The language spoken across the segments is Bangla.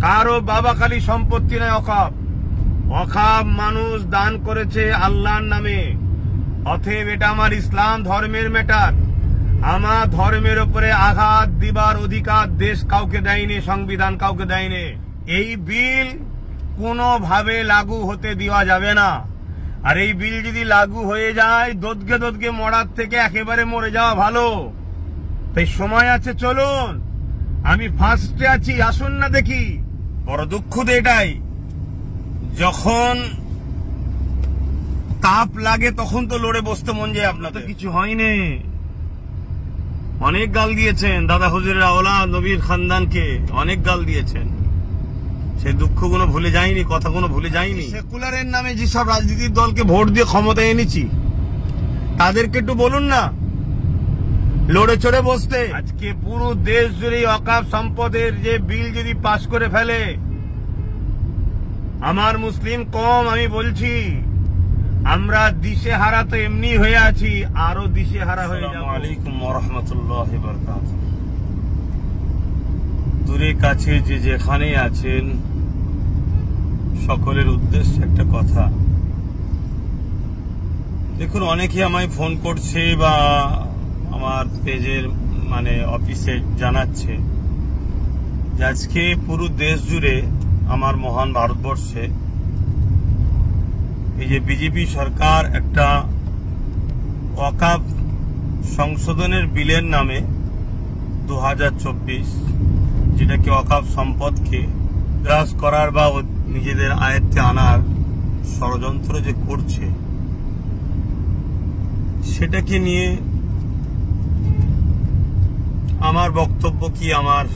কারো বাবা খালি সম্পত্তি নয় অকাপ। অকাপ মানুষ দান করেছে আল্লাহর নামে। অতএব এটা আমার ইসলাম ধর্মের ম্যাটার। আমার ধর্মের উপরে আঘাত দিবার অধিকার দেশ কাউকে দেয়নি, সংবিধান কাউকে দেয়নি। এই বিল কোনোভাবে লাগু হতে দেওয়া যাবে না। আর এই বিল যদি লাগু হয়ে যায়, দোদকে দোদকে মরার থেকে একেবারে মরে যাওয়া ভালো। তাই সময় আছে, চলুন। আমি ফার্স্টে আছি, আসুন না দেখি। বড় দুঃখ তো এটাই, যখন তাপ লাগে তখন তো লড়ে বসতে মন যায়। আপনাদের কিছু হয়নি। অনেক গাল দিয়েছেন দাদা হুজুরের আওলাদ নবীর খানদানকে, অনেক গাল দিয়েছেন। সেই দুঃখগুলো ভুলে যায়নি, কথাগুলো ভুলে যায়নি। সেকুলারের নামে যেসব রাজনীতির দলকে ভোট দিয়ে ক্ষমতায় এনেছি, তাদেরকে একটু বলুন না লড়ে চড়ে বসতে। আজকে পুরো দেশ জুড়ে ওয়াকফ সম্পদের যে বিল যদি পাশ করে ফেলে, আমার মুসলিম কম আমি বলছি, আমরা দিশেহারা তো এমনি হয়ে আছি, আরো দিশেহারা হয়ে যাব। আসসালামু আলাইকুম ওয়া রাহমাতুল্লাহি ওয়া বারাকাতুহু। দূরে কাছে যে যেখানে আছেন, সকলের উদ্দেশ্যে একটা কথা। দেখুন, অনেকে আমায় ফোন করছে বা আমার পেজের অফিসে জানাচ্ছে যে আজকে পুরো দেশ জুড়ে, আমার মহান ভারতবর্ষে, এই যে বিজেপি সরকার একটা ওয়াকফ সংশোধনের বিলের নামে 2024, যেটাকে ওয়াকফ সম্পদকে গ্রাস করার বা নিজেদের আয়ত্তে আনার ষড়যন্ত্র যে করছে, সেটাকে নিয়ে আমার বক্তব্য কি, আমার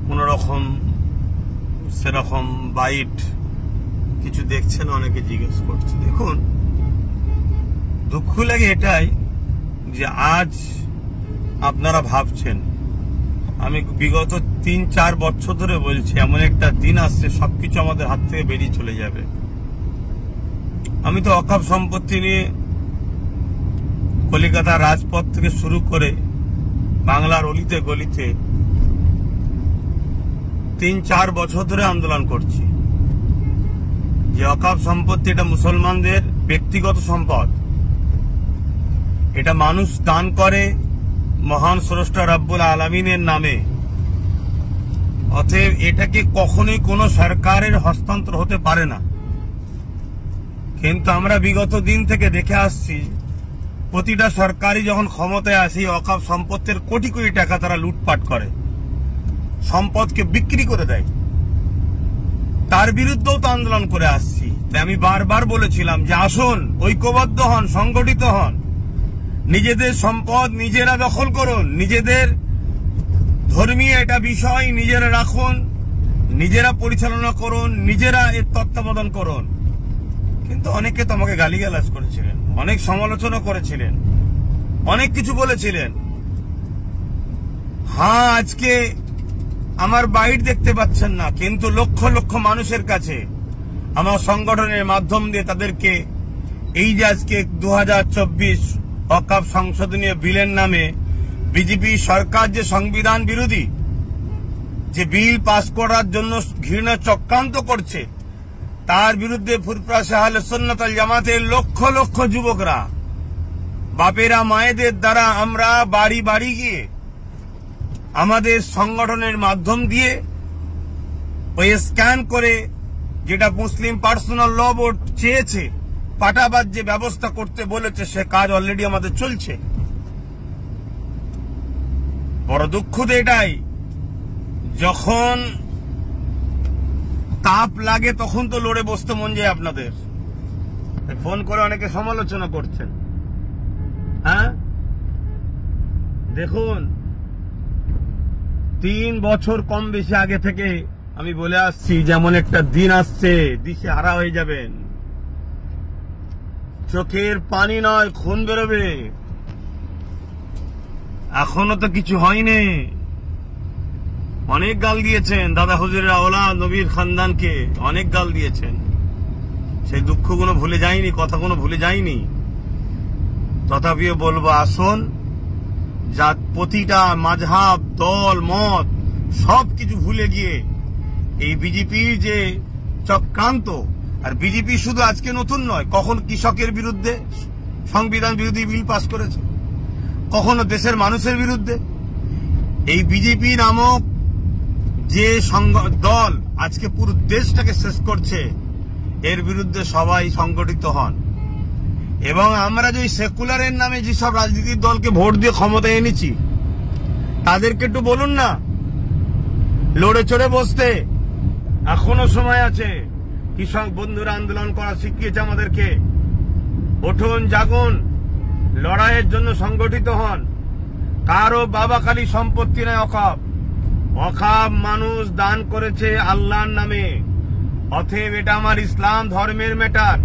কোন রকম সেরকম বাইট কিছু দেখছেন অনেকে জিজ্ঞেস করছে। দেখুন, দুঃখ লাগে এটাই যে আজ আপনারা ভাবছেন, আমি বিগত 3-4 বছর ধরে বলছি, এমন একটা দিন আসছে সবকিছু আমাদের হাত থেকে বেরিয়ে চলে যাবে। আমি তো ওয়াকফ সম্পত্তি নিয়ে কলিকাতা রাজপথ থেকে শুরু করে বাংলার অলিতে গলিতে 3-4 বছর ধরে আন্দোলন করছি যে ওয়াকফ সম্পত্তি এটা মুসলমানদের ব্যক্তিগত সম্পদ। এটা মানুষ দান করে মহান স্রষ্টা রব্বুল আলামিনের নামে। অতএব এটাকে কখনোই কোনো সরকারের হস্তান্তর হতে পারে না। কিন্তু আমরা বিগত দিন থেকে দেখে আসছি, প্রতিটা সরকারই যখন ক্ষমতায় আসে, ওয়াকফ সম্পত্তির কোটি কোটি টাকা তারা লুটপাট করে, সম্পদকে বিক্রি করে দেয়। তার বিরুদ্ধেও তো আন্দোলন করে আসছি। তাই আমি বারবার বলেছিলাম যে আসুন, ঐক্যবদ্ধ হন, সংগঠিত হন, নিজেদের সম্পদ নিজেরা দখল করুন, নিজেদের ধর্মীয় এটা বিষয় নিজেরা রাখুন, নিজেরা পরিচালনা করুন, নিজেরা এর তত্ত্বাবধান করুন। কিন্তু অনেকে তো আমাকে গালিগালাজ করেছিলেন, অনেক সমালোচনা করেছিলেন, অনেক কিছু বলেছিলেন। হ্যাঁ, আজকে আমার বাইট দেখতে পাচ্ছেন না, কিন্তু লক্ষ লক্ষ মানুষের কাছে আমার সংগঠনের মাধ্যম দিয়ে তাদেরকে এই যে আজকে 2024 ওয়াকফ সংশোধনীয় বিলের নামে বিজেপি সরকার যে সংবিধান বিরোধী যে বিল পাস করার জন্য ঘৃণা চক্রান্ত করছে, তার বিরুদ্ধে ফুরফুরা আহলে সুন্নাত ওয়াল জামাতের লক্ষ লক্ষ যুবকরা, বাপেরা মায়েদের দ্বারা আমরা বাড়ি বাড়ি গিয়ে আমাদের সংগঠনের মাধ্যম দিয়ে ওই স্ক্যান করে, যেটা মুসলিম পার্সোনাল ল বোর্ড চেয়েছে, পাটাবাদ যে ব্যবস্থা করতে বলেছে, সে কাজ অলরেডি আমাদের চলছে। বড় দুঃখ তো এটাই, যখন তাপ লাগে তখন তো লড়ে বসতে মন যায় আপনাদের। ফোন করে অনেকে সমালোচনা করছেন। হ্যাঁ, দেখুন, 3 বছর কম বেশি আগে থেকে আমি বলে আসছি, যেমন একটা দিন আসছে দিশে হারা হয়ে যাবেন, চোখের পানি নয় খুন বেরোবে। এখনো তো কিছু হয়নি। অনেক গাল দিয়েছেন দাদা হুজুরের আওলাদ নবীর খানদানকে, অনেক গাল দিয়েছেন। সেই দুঃখগুলো ভুলে যায়নি, কথাগুলো ভুলে যায়নি। তথাপিও বলবো, আসুন, যা প্রতিটা মাযহাব, দল, মত সবকিছু ভুলে গিয়ে এই বিজেপির যে চক্রান্ত, আর বিজেপি শুধু আজকে নতুন নয়, কখন কৃষকের বিরুদ্ধে সংবিধান বিরোধী বিল পাস করেছে, কখনো দেশের মানুষের বিরুদ্ধে। এই বিজেপি নামক যে দল আজকে পুরো দেশটাকে শেষ করছে, এর বিরুদ্ধে সবাই সংগঠিত হন। এবং আমরা যে সেকুলারের নামে যেসব রাজনীতির দলকে ভোট দিয়ে ক্ষমতায় এনেছি, তাদেরকে একটু বলুন না লড়ে চড়ে বসতে। এখনো সময় আছে। কৃষক বন্ধুরা আন্দোলন করা শিখিয়েছে আমাদেরকে। উঠুন, জাগুন, লড়াইয়ের জন্য সংগঠিত হন। কারো বাবাখালী সম্পত্তি নয় অকাপ। অকাপ মানুষ দান করেছে আল্লাহর নামে। অতএব এটা আমার ইসলাম ধর্মের ম্যাটার।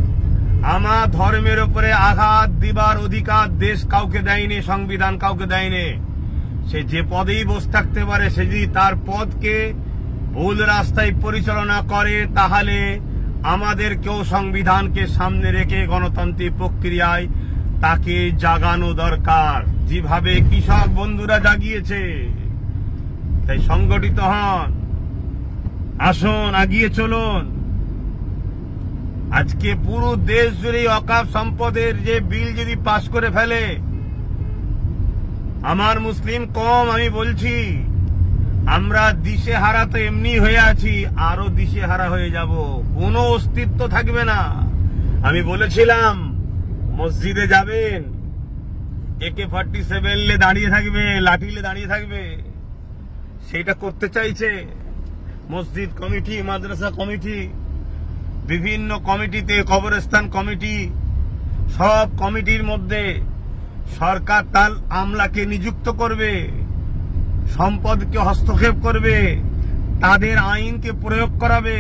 আমার ধর্মের উপরে আঘাত দিবার অধিকার দেশ কাউকে দেয়নি, সংবিধান কাউকে দেয়নি। সে যে পদেই বসে থাকতে পারে, সে যদি তার পদকে ভুল রাস্তায় পরিচালনা করে, তাহলে আমাদেরকেও সংবিধানকে সামনে রেখে গণতান্ত্রিক প্রক্রিয়ায় তাকে জাগানো দরকার, যেভাবে কৃষক বন্ধুরা জাগিয়েছে। তাই সংগঠিত হন, আসুন, এগিয়ে চলুন। আজকে পুরো দেশ জুড়ে ওয়াকফ সম্পদের যে বিল যদি পাশ করে ফেলে, আমার মুসলিম কম আমি বলছি, আমরা দিশেহারা তো এমনি হয়ে আছি, আরো দিশেহারা হয়ে যাব। কোনো অস্তিত্ব থাকবে না। আমি বলেছিলাম মসজিদে যাবেন, AK-47 দাঁড়িয়ে থাকবে, লাঠিলে দাঁড়িয়ে থাকবে। সেটা করতে চাইছে মসজিদ কমিটি, মাদ্রাসা কমিটি, বিভিন্ন কমিটিতে, কবরস্থান কমিটি, সব কমিটির মধ্যে সরকার তার আমলাকে নিযুক্ত করবে, সম্পদকে হস্তক্ষেপ করবে, তাদের আইনকে প্রয়োগ করাবে।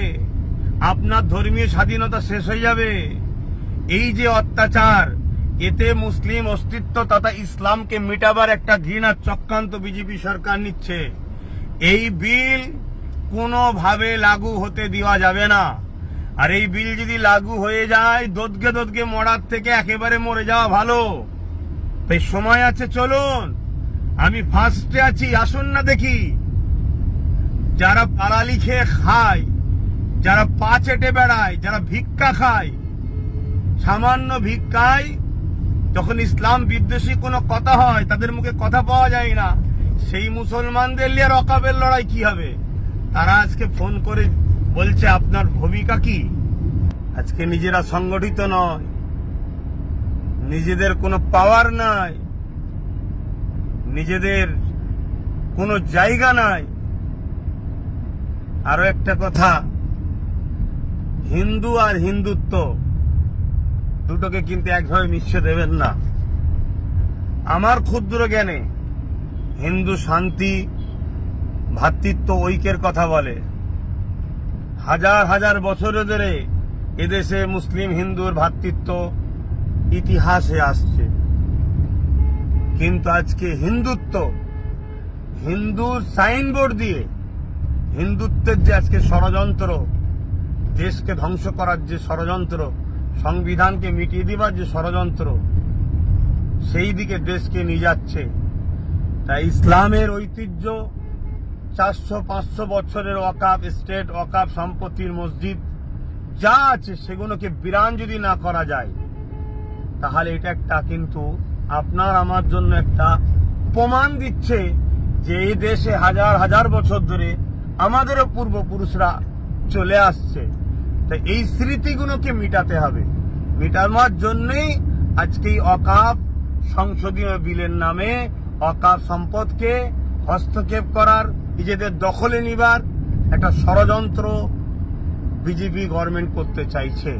আপনার ধর্মীয় স্বাধীনতা শেষ হয়ে যাবে। এই যে অত্যাচার, এতে মুসলিম অস্তিত্ব তথা ইসলামকে মিটাবার একটা ঘৃণার চক্রান্ত বিজেপি সরকার নিচ্ছে। এই বিল কোনোভাবে লাগু হতে দেওয়া যাবে না। আর এই বিল যদি লাগু হয়ে যায়, দোদকে দোদকে মরার থেকে একেবারে মরে যাওয়া ভালো। তাই সময় আছে, চলুন। আমি ফার্স্টে আছি, আসুন না দেখি। যারা পালালি খেয়ে খায়, যারা পা চেটে বেড়ায়, যারা ভিক্ষা খায়, সামান্য ভিক্ষায় যখন ইসলাম বিদ্বেষী কোনো কথা হয়, তাদের মুখে কথা পাওয়া যায় না। সেই মুসলমানদের নিয়ে ওয়াকফের লড়াই কি হবে? তারা আজকে ফোন করে বলছে আপনার ভূমিকা কি? আজকে নিজেরা সংগঠিত নয়, নিজেদের কোনো পাওয়ার নাই, নিজেদের কোনো জায়গা নাই। আরো একটা কথা, হিন্দু আর হিন্দুত্ব দুটোকে কিন্তু একভাবে মিশিয়ে দেবেন না। আমার ক্ষুদ্র জ্ঞানে হিন্দু শান্তি, ভ্রাতৃত্ব, ঐক্যের কথা বলে। হাজার হাজার বছর ধরে এদেশে মুসলিম হিন্দুর ভ্রাতৃত্ব ইতিহাসে আসছে। কিন্তু আজকে হিন্দুত্ব, হিন্দুর সাইনবোর্ড দিয়ে হিন্দুত্বের যে আজকে ষড়যন্ত্র, দেশকে ধ্বংস করার যে ষড়যন্ত্র, সংবিধানকে মিটিয়ে দেবার যে ষড়যন্ত্র, সেই দিকে দেশকে নিয়ে যাচ্ছে। তাই ইসলামের ঐতিহ্য, 400-500 বছরের ওয়াকফ স্টেট, ওয়াকফ সম্পত্তির মসজিদ যা আছে, সেগুলোকে বিরান যদি না করা যায়, তাহলে এটা একটা কিন্তু আপনার আমার জন্য একটা প্রমাণ দিচ্ছে যে এই দেশে হাজার হাজার বছর ধরে আমাদেরও পূর্বপুরুষরা চলে আসছে। তাই এই স্মৃতিগুলোকে মিটাতে হবে। মিটানোর জন্যই আজকে এই ওয়াকফ সংশোধনী বিলের নামে ওয়াকফ সম্পদকে হস্তক্ষেপ করার, নিজেদের দখলে নিবার একটা ষড়যন্ত্র বিজেপি গভর্নমেন্ট করতে চাইছে।